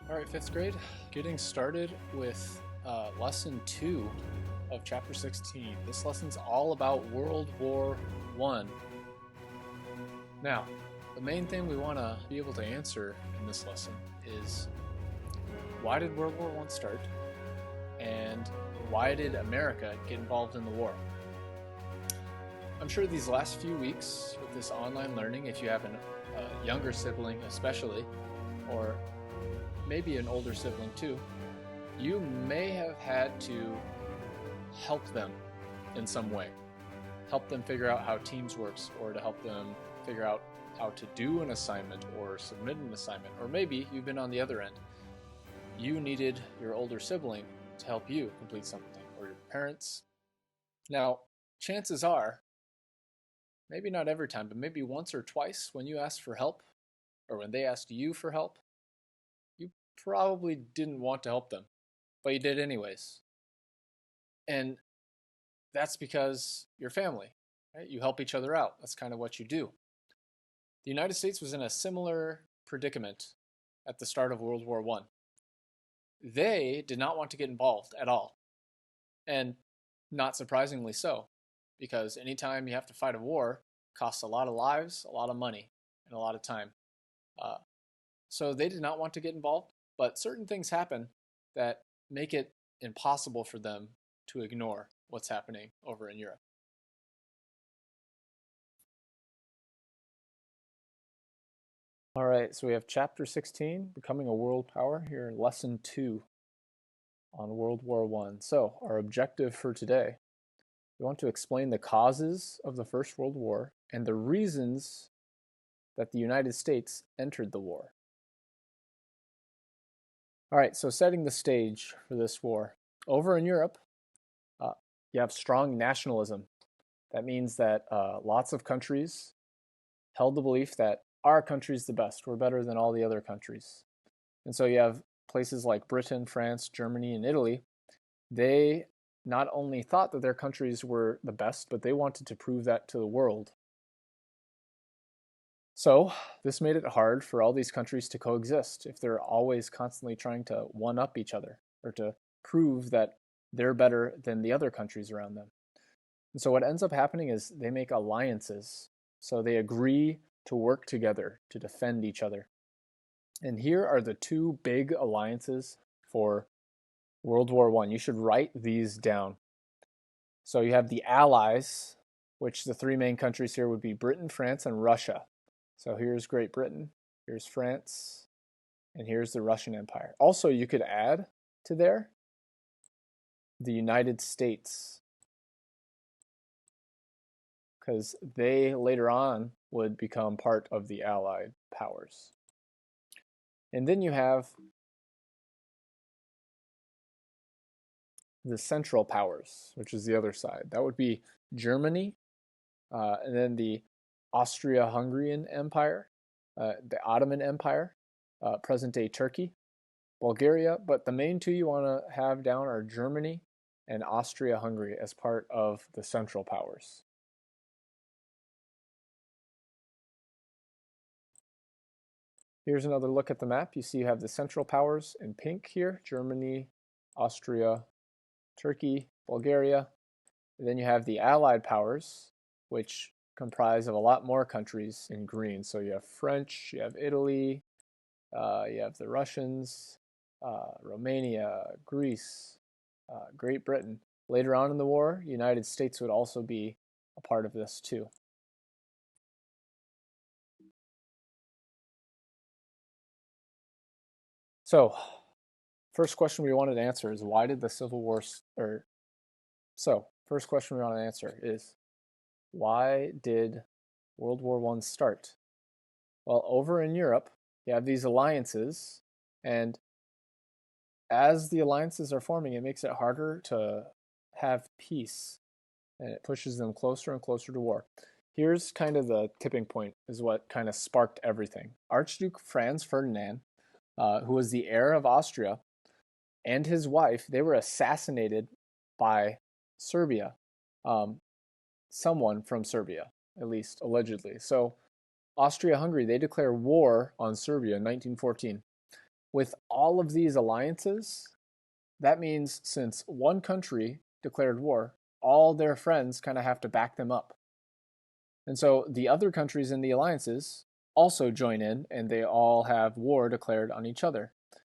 All right, fifth grade, getting started with lesson 2 of chapter 16. This lesson's all about World War One. Now, the main thing we want to be able to answer in this lesson is why did World War One start, and why did America get involved in the war? I'm sure these last few weeks with this online learning, if you have a younger sibling especially, or maybe an older sibling too, you may have had to help them in some way. Help them figure out how Teams works, or to help them figure out how to do an assignment or submit an assignment. Or maybe you've been on the other end. You needed your older sibling to help you complete something, or your parents. Now, chances are, maybe not every time, but maybe once or twice when you asked for help, or when they asked you for help, you probably didn't want to help them, but you did anyways. And that's because you're family, right? You help each other out. That's kind of what you do. The United States was in a similar predicament at the start of World War One. They did not want to get involved at all. And not surprisingly so, because anytime you have to fight a war, it costs a lot of lives, a lot of money, and a lot of time. So they did not want to get involved, but certain things happen that make it impossible for them to ignore what's happening over in Europe. All right, so we have chapter 16, Becoming a World Power, here in lesson 2 on World War One. So our objective for today, we want to explain the causes of the First World War and the reasons that the United States entered the war. All right, so setting the stage for this war. Over in Europe, you have strong nationalism. That means that lots of countries held the belief that our country's the best. We're better than all the other countries. And so you have places like Britain, France, Germany, and Italy. They not only thought that their countries were the best, but they wanted to prove that to the world. So this made it hard for all these countries to coexist if they're always constantly trying to one-up each other, or to prove that they're better than the other countries around them. And so what ends up happening is they make alliances. So they agree to work together to defend each other. And here are the two big alliances for World War One. You should write these down. So you have the Allies, which the three main countries here would be Britain, France, and Russia. So here's Great Britain, here's France, and here's the Russian Empire. Also, you could add to there the United States, because they later on would become part of the Allied powers. And then you have the Central Powers, which is the other side. That would be Germany, and then the Austria-Hungarian Empire, the Ottoman Empire, present-day Turkey, Bulgaria. But the main two you want to have down are Germany and Austria-Hungary as part of the Central Powers. Here's another look at the map. You see you have the Central Powers in pink here: Germany, Austria, Turkey, Bulgaria. And then you have the Allied powers, which comprise of a lot more countries in green. So you have French, you have Italy, you have the Russians, Romania, Greece, Great Britain. Later on in the war, United States would also be a part of this too. So, first question we wanted to answer is, why did the Civil War first question we want to answer is, why did World War One start? Well, over in Europe, you have these alliances, and as the alliances are forming, it makes it harder to have peace, and it pushes them closer and closer to war. Here's kind of the tipping point, is what kind of sparked everything. Archduke Franz Ferdinand, who was the heir of Austria, and his wife, they were assassinated by Serbia. Someone from Serbia, at least allegedly. So Austria-Hungary, they declare war on Serbia in 1914. With all of these alliances, that means since one country declared war, all their friends kind of have to back them up. And so the other countries in the alliances also join in, and they all have war declared on each other.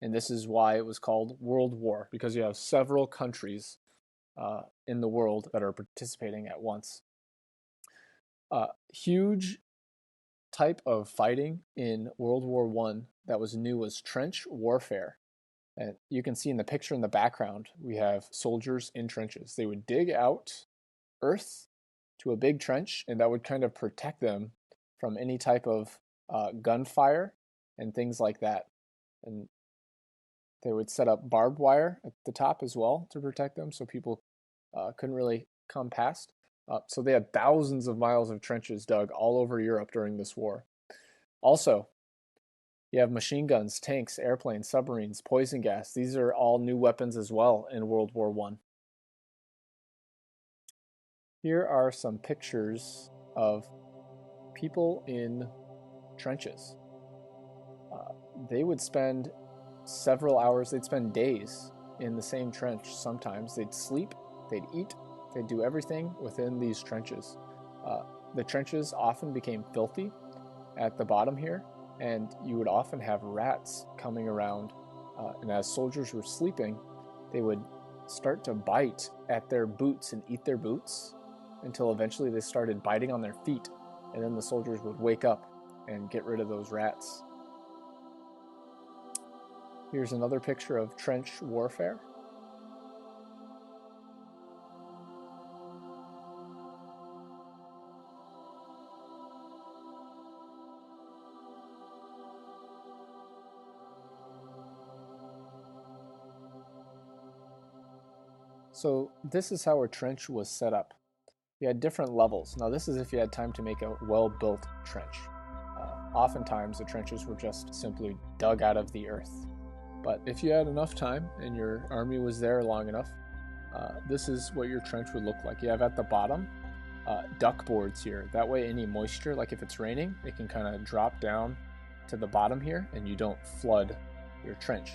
And this is why it was called World War, because you have several countries in the world that are participating at once. Huge type of fighting in World War One that was new was trench warfare. And you can see in the picture in the background, we have soldiers in trenches. They would dig out earth to a big trench, and that would kind of protect them from any type of gunfire and things like that. And they would set up barbed wire at the top as well to protect them, so people couldn't really come past. So they had thousands of miles of trenches dug all over Europe during this war. Also, you have machine guns, tanks, airplanes, submarines, poison gas. These are all new weapons as well in World War I. Here are some pictures of people in trenches. They would spend several hours, they'd spend days in the same trench sometimes. They'd sleep, they'd eat, they'd do everything within these trenches. The trenches often became filthy at the bottom here, and you would often have rats coming around. And as soldiers were sleeping, they would start to bite at their boots and eat their boots until eventually they started biting on their feet. And then the soldiers would wake up and get rid of those rats. Here's another picture of trench warfare. So this is how a trench was set up. You had different levels. Now this is if you had time to make a well-built trench. Oftentimes the trenches were just simply dug out of the earth. But if you had enough time and your army was there long enough, this is what your trench would look like. You have at the bottom duck boards here. That way any moisture, like if it's raining, it can kind of drop down to the bottom here and you don't flood your trench.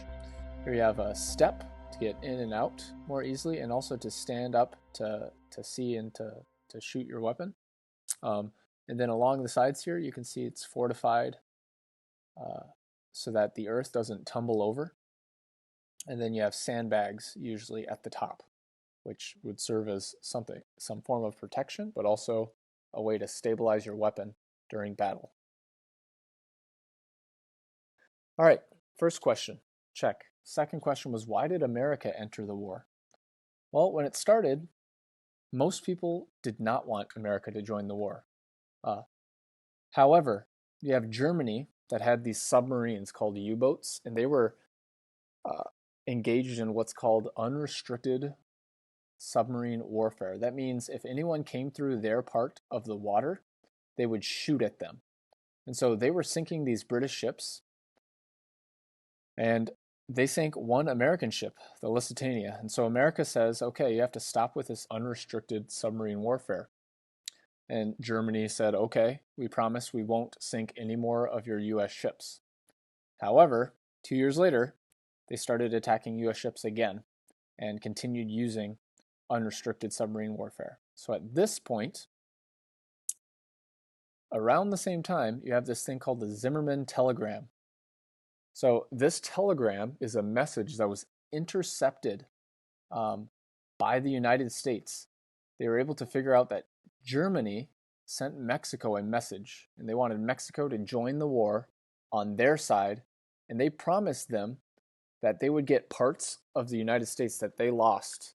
Here you have a step to get in and out more easily, and also to stand up to see and to shoot your weapon. And then along the sides here, you can see it's fortified so that the earth doesn't tumble over. And then you have sandbags usually at the top, which would serve as some form of protection, but also a way to stabilize your weapon during battle. All right, first question, check. Second question was, why did America enter the war? Well, when it started, most people did not want America to join the war. However, you have Germany that had these submarines called U-boats, and they were engaged in what's called unrestricted submarine warfare. That means if anyone came through their part of the water, they would shoot at them. And so they were sinking these British ships, and they sank one American ship, the Lusitania. And so America says, okay, you have to stop with this unrestricted submarine warfare. And Germany said, okay, we promise we won't sink any more of your US ships. However, 2 years later, they started attacking US ships again and continued using unrestricted submarine warfare. So at this point, around the same time, you have this thing called the Zimmermann telegram. So this telegram is a message that was intercepted by the United States. They were able to figure out that Germany sent Mexico a message, and they wanted Mexico to join the war on their side, and they promised them that they would get parts of the United States that they lost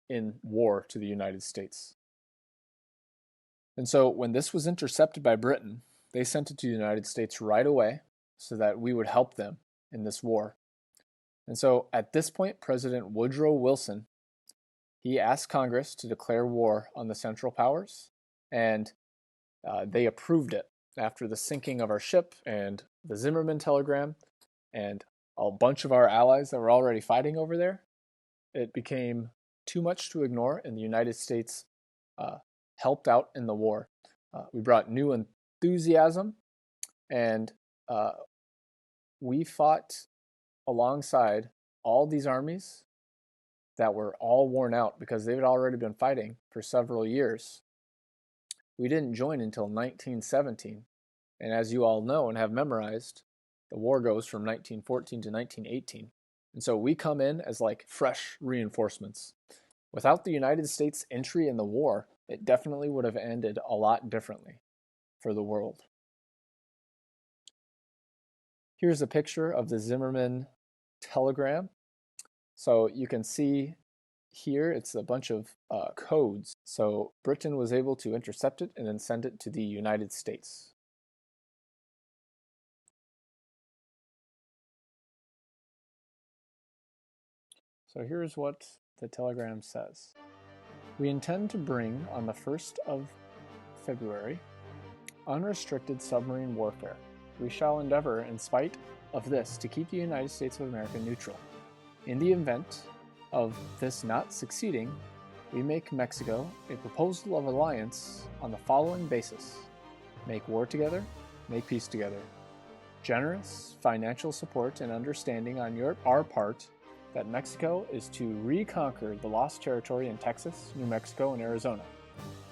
in war to the United States. And so when this was intercepted by Britain, they sent it to the United States right away so that we would help them in this war. And so at this point, President Woodrow Wilson, he asked Congress to declare war on the Central Powers, and they approved it after the sinking of our ship and the Zimmermann telegram and a bunch of our allies that were already fighting over there. It became too much to ignore, and the United States helped out in the war. We brought new enthusiasm, and we fought alongside all these armies that were all worn out because they'd already been fighting for several years. We didn't join until 1917, and as you all know and have memorized, the war goes from 1914 to 1918. And so we come in as like fresh reinforcements. Without the United States' entry in the war, it definitely would have ended a lot differently for the world. Here's a picture of the Zimmermann telegram. So you can see here it's a bunch of codes. So Britain was able to intercept it and then send it to the United States. So here's what the telegram says. We intend to bring on the 1st of February unrestricted submarine warfare. We shall endeavor, in spite of this, to keep the United States of America neutral. In the event of this not succeeding, we make Mexico a proposal of alliance on the following basis: make war together, make peace together. Generous financial support and understanding on our part that Mexico is to reconquer the lost territory in Texas, New Mexico, and Arizona.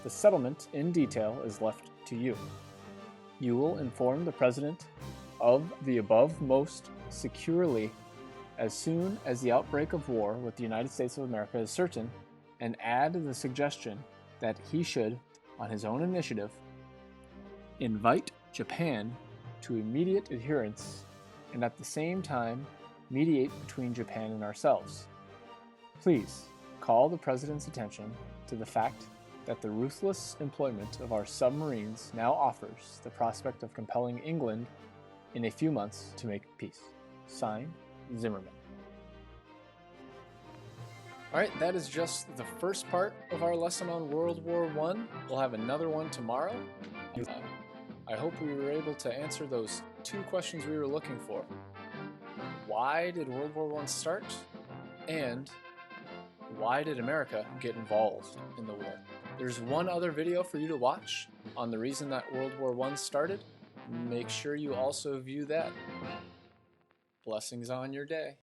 The settlement in detail is left to you. You will inform the President of the above most securely as soon as the outbreak of war with the United States of America is certain, and add the suggestion that he should, on his own initiative, invite Japan to immediate adherence and at the same time mediate between Japan and ourselves. Please call the President's attention to the fact that the ruthless employment of our submarines now offers the prospect of compelling England in a few months to make peace. Signed, Zimmermann. Alright, that is just the first part of our lesson on World War I. We'll have another one tomorrow. I hope we were able to answer those 2 questions we were looking for. Why did World War I start? And why did America get involved in the war? There's one other video for you to watch on the reason that World War I started. Make sure you also view that. Blessings on your day.